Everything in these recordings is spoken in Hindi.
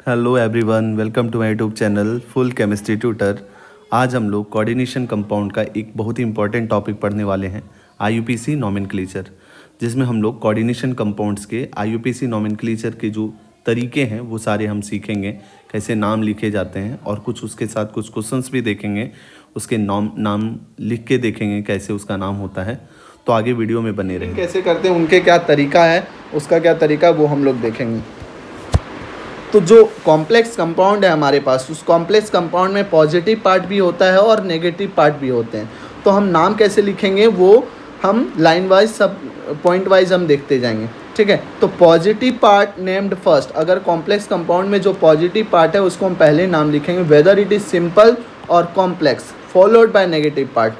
Hello everyone, welcome to my YouTube channel full chemistry tutor. आज हम लोग कोऑर्डिनेशन कंपाउंड का एक बहुत ही इंपॉर्टेंट टॉपिक पढ़ने वाले हैं, आईयूपीसी नोमेनक्लेचर, जिसमें हम लोग कोऑर्डिनेशन कंपाउंड्स के आईयूपीसी नोमेनक्लेचर के जो तरीके हैं वो सारे हम सीखेंगे, कैसे नाम लिखे जाते हैं और कुछ उसके साथ कुछ क्वेश्चंस भी देखेंगे, उसके नाम लिख के देखेंगे कैसे उसका नाम होता है। तो आगे वीडियो में बने रहें। कैसे करते हैं, उनके क्या तरीका है, उसका क्या तरीका वो हम लोग देखेंगे। तो जो कॉम्प्लेक्स कंपाउंड है हमारे पास, उस कॉम्प्लेक्स कंपाउंड में पॉजिटिव पार्ट भी होता है और नेगेटिव पार्ट भी होते हैं। तो हम नाम कैसे लिखेंगे वो हम लाइन वाइज सब पॉइंट वाइज हम देखते जाएंगे, ठीक है। तो पॉजिटिव पार्ट नेम्ड फर्स्ट, अगर कॉम्प्लेक्स कंपाउंड में जो पॉजिटिव पार्ट है उसको हम पहले नाम लिखेंगे, वेदर इट इज सिंपल और complex, followed by negative part,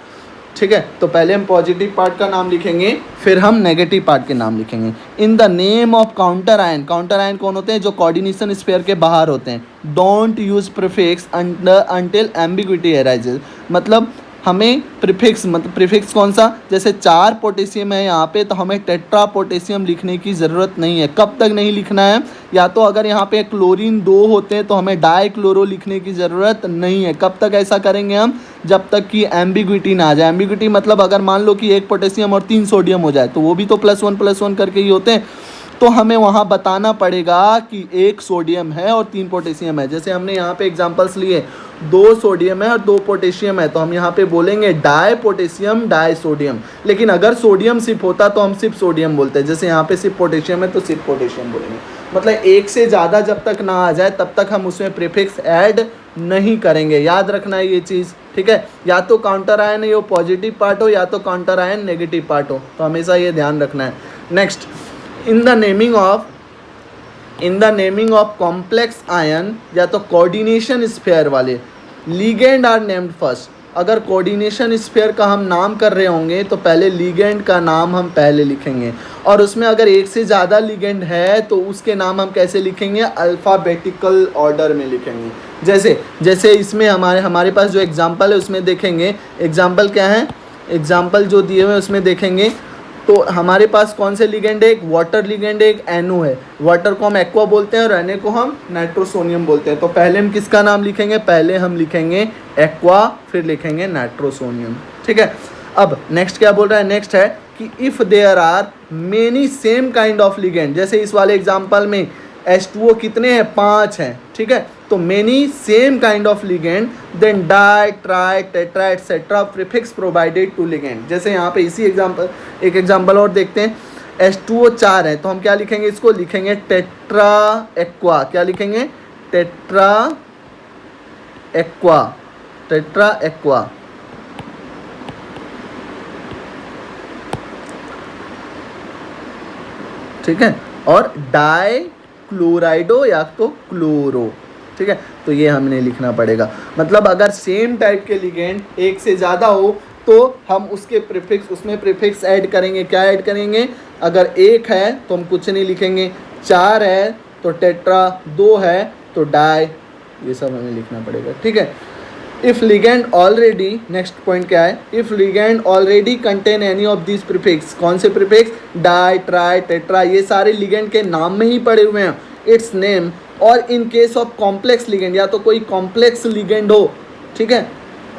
ठीक है। तो पहले हम पॉजिटिव पार्ट का नाम लिखेंगे, फिर हम नेगेटिव पार्ट के नाम लिखेंगे। In the name of counter ion, counter ion कौन होते हैं? जो कोऑर्डिनेशन स्फीयर के बाहर होते हैं। Don't use prefix until ambiguity arises, मतलब हमें प्रीफिक्स, मतलब प्रीफिक्स कौन सा, जैसे 4 पोटेशियम है यहाँ पे तो हमें टेट्रा पोटेशियम लिखने की ज़रूरत नहीं है। कब तक नहीं लिखना है? या तो अगर यहाँ पे क्लोरीन 2 होते हैं तो हमें डाई क्लोरो लिखने की ज़रूरत नहीं है। कब तक ऐसा करेंगे हम? जब तक कि एम्बिग्विटी ना आ जाए। एम्बिग्विटी मतलब अगर मान लो कि 1 पोटेशियम और 3 सोडियम हो जाए तो वो भी तो +1 करके ही होते हैं। तो हमें वहाँ बताना पड़ेगा कि 1 सोडियम है और 3 पोटेशियम है। जैसे हमने यहाँ पे एग्जांपल्स लिए, 2 सोडियम है और 2 पोटेशियम है, तो हम यहाँ पे बोलेंगे डाई पोटेशियम डाई सोडियम। लेकिन अगर सोडियम सिर्फ होता तो हम सिर्फ सोडियम बोलते हैं। जैसे यहाँ पे सिर्फ पोटेशियम है तो सिर्फ पोटेशियम बोलेंगे। मतलब 1 से ज़्यादा जब तक ना आ जाए तब तक हम उसमें प्रीफिक्स ऐड नहीं करेंगे। याद रखना है ये चीज़, ठीक है। या तो काउंटर आयन ये पॉजिटिव पार्ट हो या तो काउंटर आयन नेगेटिव पार्ट हो, तो हमेशा ये ध्यान रखना है। Next, in the naming of complex ion या तो कोऑर्डिनेशन स्फीयर वाले लिगेंड आर नेम्ड फर्स्ट। अगर कोऑर्डिनेशन स्फीयर का हम नाम कर रहे होंगे तो पहले लिगेंड का नाम हम पहले लिखेंगे, और उसमें अगर 1 से ज़्यादा लिगेंड है तो उसके नाम हम कैसे लिखेंगे? अल्फ़ाबेटिकल ऑर्डर में लिखेंगे। जैसे इसमें हमारे पास जो एग्जाम्पल है उसमें देखेंगे, एग्जाम्पल क्या है, एग्जाम्पल जो दिए हुए हैं उसमें देखेंगे तो हमारे पास कौन से लिगेंड है? एक वाटर लिगेंड है, एक एनो है। वाटर को हम एक्वा बोलते हैं और एनो को हम नाइट्रोसोनियम बोलते हैं। तो पहले हम किसका नाम लिखेंगे? पहले हम लिखेंगे एक्वा, फिर लिखेंगे नाइट्रोसोनियम, ठीक है। अब नेक्स्ट क्या बोल रहा है? नेक्स्ट है कि if there are many same kind of ligand, जैसे इस वाले एग्जाम्पल में H2O कितने हैं? 5 हैं, ठीक है। तो many same kind of ligand then di tri tetra etcetera prefix provided to ligand. जैसे यहाँ पे इसी एग्जाम्पल, एक एग्जाम्पल और देखते हैं। H2O 4 है तो हम क्या लिखेंगे? इसको लिखेंगे टेट्रा एक्वा। क्या लिखेंगे? टेट्रा एक्वा, टेट्रा एक्वा, ठीक है। और डाई क्लोराइडो या तो क्लोरो, ठीक है। तो ये हमने लिखना पड़ेगा। मतलब अगर सेम टाइप के लिगेंड 1 से ज़्यादा हो तो हम उसके प्रीफिक्स, उसमें प्रीफिक्स ऐड करेंगे। क्या ऐड करेंगे? अगर 1 है तो हम कुछ नहीं लिखेंगे, 4 है तो टेट्रा, 2 है तो डाई, ये सब हमें लिखना पड़ेगा, ठीक है। If ligand already, next point क्या है? If ligand already contain any of this prefix, कौन से प्रीफिक्स? डाई ट्राई टेट्रा, ये सारे लिगेंड के नाम में ही पड़े हुए हैं, इट्स नेम। और in case of complex ligand, या तो कोई कॉम्प्लेक्स लिगेंड हो, ठीक है,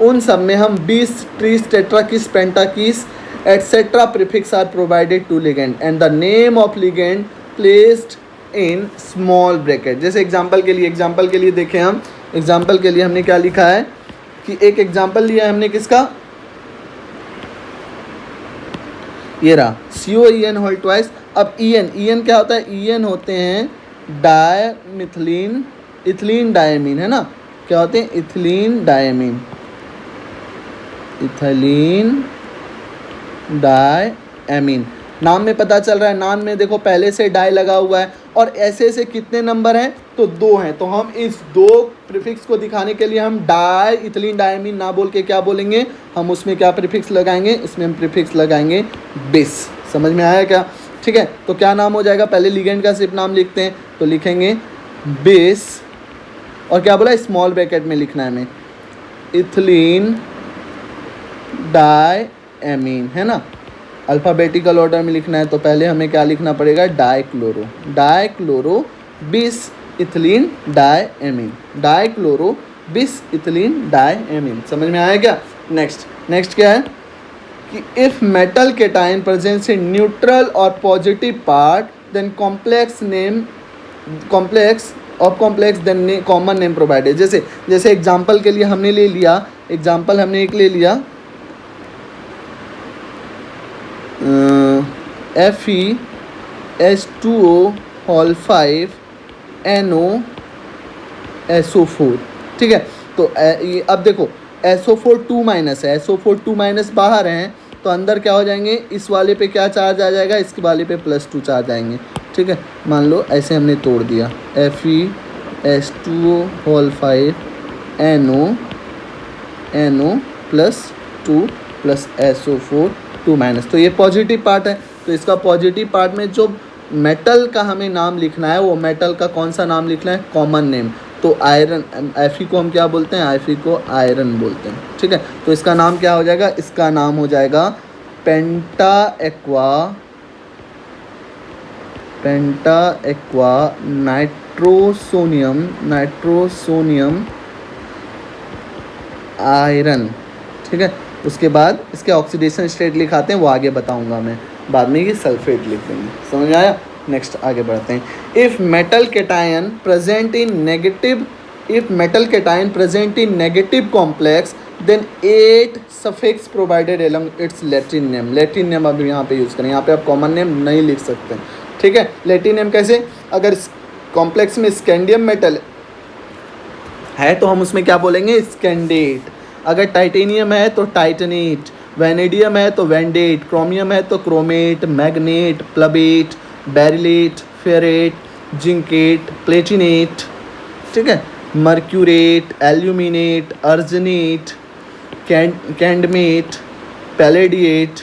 उन सब में हम 20 tris tetrakis pentakis etcetera prefix are provided to ligand and the name of ligand placed in small bracket. जैसे एग्जाम्पल के लिए देखें हम, एग्जाम्पल के लिए हमने क्या लिखा है कि एक एग्जाम्पल लिया है हमने किसका? ये रहा COEN होल ट्वाइस। अब EN क्या होता है? EN होते हैं डायमिथिलीन, इथिलीन डायमीन, है ना। क्या होते हैं? Ethylene diamine, ethylene diamine. नाम में पता चल रहा है, नाम में देखो पहले से डाई लगा हुआ है। और ऐसे कितने नंबर हैं? तो 2 हैं। तो हम इस 2 प्रीफिक्स को दिखाने के लिए हम डाई इथिलीन डायमीन ना बोल के क्या बोलेंगे? हम उसमें क्या प्रीफिक्स लगाएंगे? इसमें हम प्रीफिक्स लगाएंगे बेस। समझ में आया क्या? ठीक है। तो क्या नाम हो जाएगा? पहले लिगेंड का सिर्फ नाम लिखते हैं तो लिखेंगे बेस, और क्या बोला? स्मॉल ब्रैकेट में लिखना है हमें, इथिलीन डायमीन, है ना। अल्फ़ाबेटिकल ऑर्डर में लिखना है तो पहले हमें क्या लिखना पड़ेगा? Di chloro 20 ethylene diamine, dichloro bis ethylene diamine. समझ में आया क्या? नेक्स्ट क्या है कि if metal cation presence in neutral और positive part then complex then common name provided. जैसे एग्जांपल के लिए हमने ले लिया, एग्जांपल हमने एक ले लिया FeH2O5NO ठीक है। तो ये अब देखो SO4 2 माइनस है, SO4 2 माइनस बाहर हैं तो अंदर क्या हो जाएंगे, इस वाले पे क्या चार्ज आ जाएगा, इसके वाले पे +2 चार्ज आएंगे। ठीक है, मान लो ऐसे हमने तोड़ दिया FeH2O5NO +2 + SO4 2 माइनस। तो ये पॉजिटिव पार्ट है, तो इसका पॉजिटिव पार्ट में जो मेटल का हमें नाम लिखना है वो मेटल का कौन सा नाम लिखना है, कॉमन नेम। तो आयरन, Fe को हम क्या बोलते हैं, Fe को आयरन बोलते हैं। ठीक है, तो इसका नाम क्या हो जाएगा, इसका नाम हो जाएगा पेंटा एक्वा नाइट्रोसोनियम आयरन। ठीक है, उसके बाद इसके ऑक्सीडेशन स्टेट लिखाते हैं, वो आगे बताऊंगा मैं, बाद में ये सल्फेट लिख देंगे। समझ में आया? नेक्स्ट आगे बढ़ते हैं। If metal cation present in negative complex then 8 suffix provided along its Latin name. Latin name अब यहाँ पे यूज़ करें, यहाँ पे आप कॉमन नेम नहीं लिख सकते। ठीक है, लैटिन नेम कैसे, अगर कॉम्प्लेक्स में स्कैंडियम मेटल है तो हम उसमें क्या बोलेंगे, स्कैंडेट। अगर टाइटेनियम है तो टाइटनेट, वैनेडियम है तो वैंडेट, क्रोमियम है तो chromate, manganate, plumbate, beryllate, ferrate, zincate, platinate. ठीक है, mercurate, aluminate, arsenate, cadmate, palladate,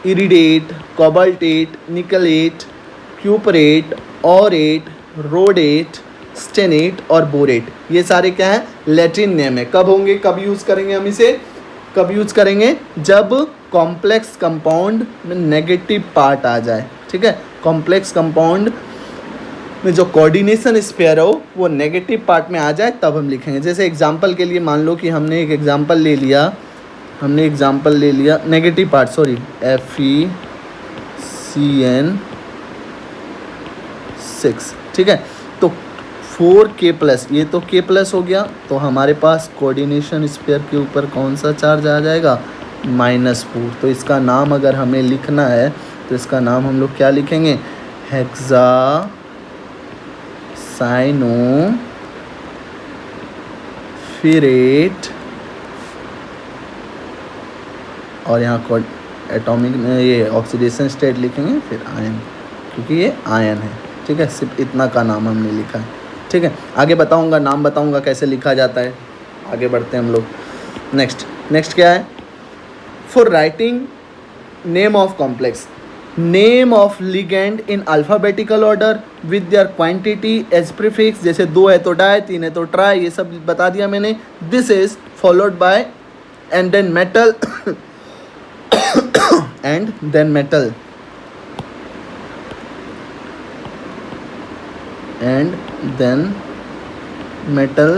iridate, cobaltate, nickelate, cuprate, aurate, rhodate, stannate और बोरेट। ये सारे क्या है, लैटिन नेम है। कब होंगे, कब यूज़ करेंगे हम इसे, कब यूज़ करेंगे, जब कॉम्प्लेक्स कंपाउंड में नेगेटिव पार्ट आ जाए। ठीक है, कॉम्प्लेक्स कंपाउंड में जो कोऑर्डिनेशन स्पेयर हो वो नेगेटिव पार्ट में आ जाए तब हम लिखेंगे। जैसे एग्जांपल के लिए मान लो कि हमने एक एग्जांपल ले लिया नेगेटिव पार्ट, सॉरी, FeCN6। ठीक है, तो 4K+, ये तो K+ हो गया, तो हमारे पास कोऑर्डिनेशन स्पेयर के ऊपर कौन सा चार्ज आ जाएगा, -4। तो इसका नाम अगर हमें लिखना है तो इसका नाम हम लोग क्या लिखेंगे, हेक्सासाइनोफिरेट, और यहाँ को एटॉमिक में ये ऑक्सीडेशन स्टेट लिखेंगे, फिर आयन, क्योंकि ये आयन है। ठीक है, सिर्फ इतना का नाम हमने लिखा है। ठीक है, आगे बताऊंगा, नाम बताऊंगा कैसे लिखा जाता है। आगे बढ़ते हैं हम लोग। नेक्स्ट क्या है, for writing name of complex, name of ligand in alphabetical order with their quantity as prefix. जैसे 2 है तो डाई, 3 है तो ट्राई, ये सब बता दिया मैंने। This is followed by and then metal and then metal,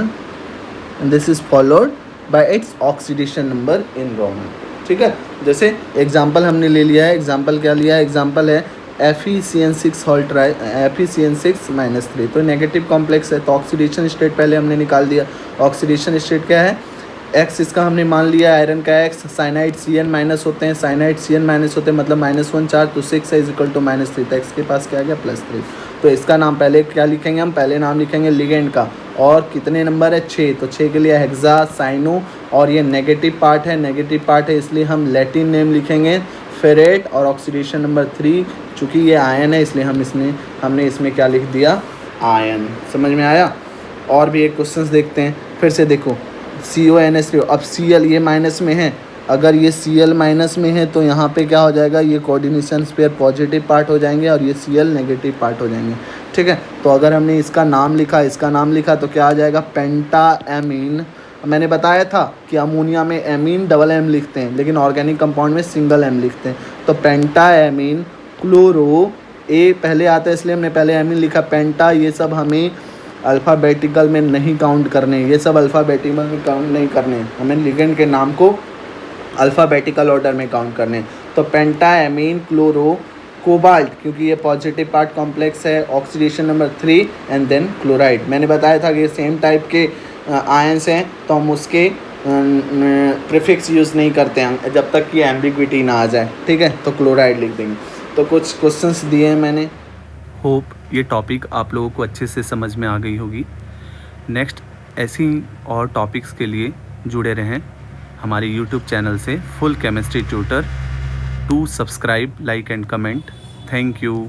and this is followed by its oxidation number in Roman। ठीक है, जैसे एग्जांपल हमने ले लिया है, एग्जांपल क्या लिया है, एग्जांपल है FeCN6-3। तो नेगेटिव कॉम्प्लेक्स है, तो ऑक्सीडेशन स्टेट पहले हमने निकाल दिया। ऑक्सीडेशन स्टेट क्या है, X इसका हमने मान लिया, आयरन का X, साइनाइड Cn- होते हैं, साइनाइड Cn- होते हैं, मतलब -1 चार्ज, तो 6 है = -3, तो X के पास क्या आ गया, +3। तो इसका नाम पहले क्या लिखेंगे, हम पहले नाम लिखेंगे लिगेंड का, और कितने नंबर है, 6, तो 6 के लिए हेक्सासाइनो, और ये नेगेटिव पार्ट है इसलिए हम लैटिन नेम लिखेंगे फेरेट, और ऑक्सीडेशन नंबर 3, चूँकि ये आयन है इसलिए हमने इसमें क्या लिख दिया, आयन। समझ में आया? और भी एक क्वेश्चन देखते हैं, फिर से देखो, CONH3, अब Cl ये माइनस में है, अगर ये Cl माइनस में है तो यहाँ पे क्या हो जाएगा, ये कोऑर्डिनेशन स्पेयर पॉजिटिव पार्ट हो जाएंगे और ये Cl नेगेटिव पार्ट हो जाएंगे। ठीक है, तो अगर हमने इसका नाम लिखा तो क्या आ जाएगा, पेंटाएमीन। मैंने बताया था कि अमोनिया में एमीन डबल एम लिखते हैं, लेकिन ऑर्गेनिक कंपाउंड में सिंगल एम लिखते हैं। तो पेंटाएमीन क्लोरो, ए पहले आता है इसलिए हमने पहले एमीन लिखा, पेंटा ये सब हमें अल्फ़ाबेटिकल में नहीं काउंट करने, ये सब अल्फ़ाबेटिकल में काउंट नहीं करने, हमें लिगेंड के नाम को अल्फ़ाबेटिकल ऑर्डर में काउंट करने। तो पेंटा एमीन क्लोरो कोबाल्ट, क्योंकि ये पॉजिटिव पार्ट कॉम्प्लेक्स है, oxidation number 3 and then chloride. मैंने बताया था कि सेम टाइप के आयंस हैं तो हम उसके प्रीफिक्स यूज़ नहीं करते हैं जब तक कि एम्बिग्विटी ना आ जाए, ठीक है। तो क्लोराइड लिख देंगे। तो कुछ क्वेश्चंस दिए हैं मैंने। होप ये टॉपिक आप लोगों को अच्छे से समझ में आ गई होगी। नेक्स्ट ऐसी और टॉपिक्स के लिए जुड़े रहें हमारे यूट्यूब चैनल से full chemistry tutor. To subscribe, like and comment. Thank you.